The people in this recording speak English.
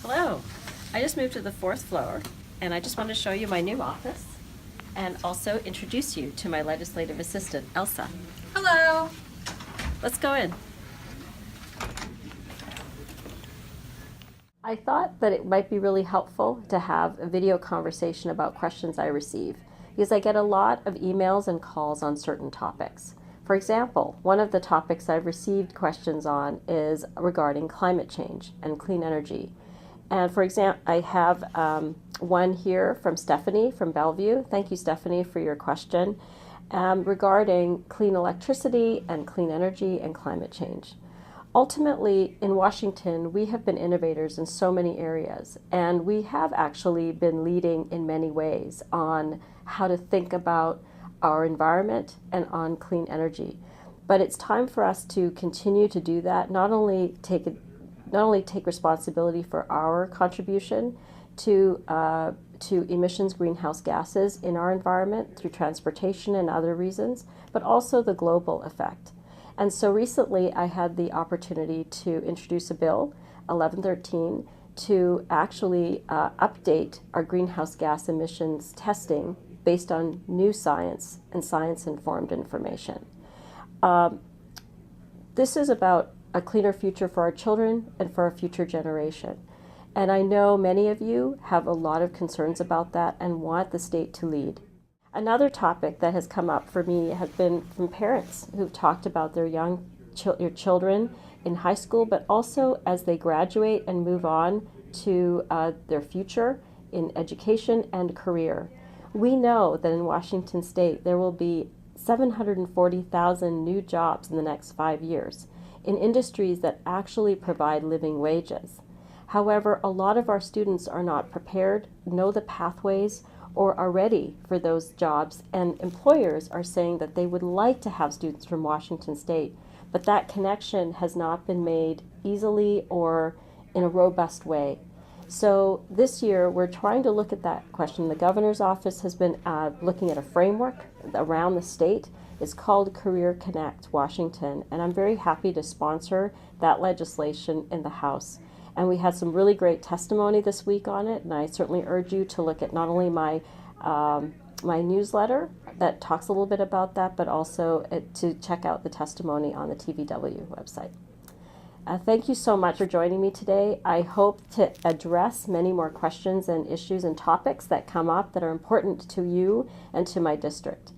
Hello. I just moved to the 4th floor, and I just want to show you my new office and also introduce you to my legislative assistant, Elsa. Hello. Let's go in. I thought that it might be really helpful to have a video conversation about questions I receive because I get a lot of emails and calls on certain topics. For example, one of the topics I've received questions on is regarding climate change and clean energy. And for example, I have one here from Stephanie from Bellevue. Thank you, Stephanie, for your question regarding clean electricity and clean energy and climate change. Ultimately, in Washington, we have been innovators in so many areas, and we have actually been leading in many ways on how to think about our environment and on clean energy. But it's time for us to continue to do that, not only take responsibility for our contribution to emissions greenhouse gases in our environment through transportation and other reasons, but also the global effect. And so recently I had the opportunity to introduce a bill, 1113, to actually update our greenhouse gas emissions testing based on new science and science-informed information. This is about a cleaner future for our children and for our future generation. And I know many of you have a lot of concerns about that and want the state to lead. Another topic that has come up for me has been from parents who've talked about their young children in high school, but also as they graduate and move on to their future in education and career. We know that in Washington State there will be 740,000 new jobs in the next 5 years in industries that actually provide living wages. However, a lot of our students are not prepared, know the pathways, or are ready for those jobs, and employers are saying that they would like to have students from Washington State, but that connection has not been made easily or in a robust way. So this year we're trying to look at that question. The governor's office has been looking at a framework around the state. It's called Career Connect Washington, and I'm very happy to sponsor that legislation in the House. And we had some really great testimony this week on it, and I certainly urge you to look at not only my newsletter that talks a little bit about that, but also to check out the testimony on the TVW website. Thank you so much for joining me today. I hope to address many more questions and issues and topics that come up that are important to you and to my district.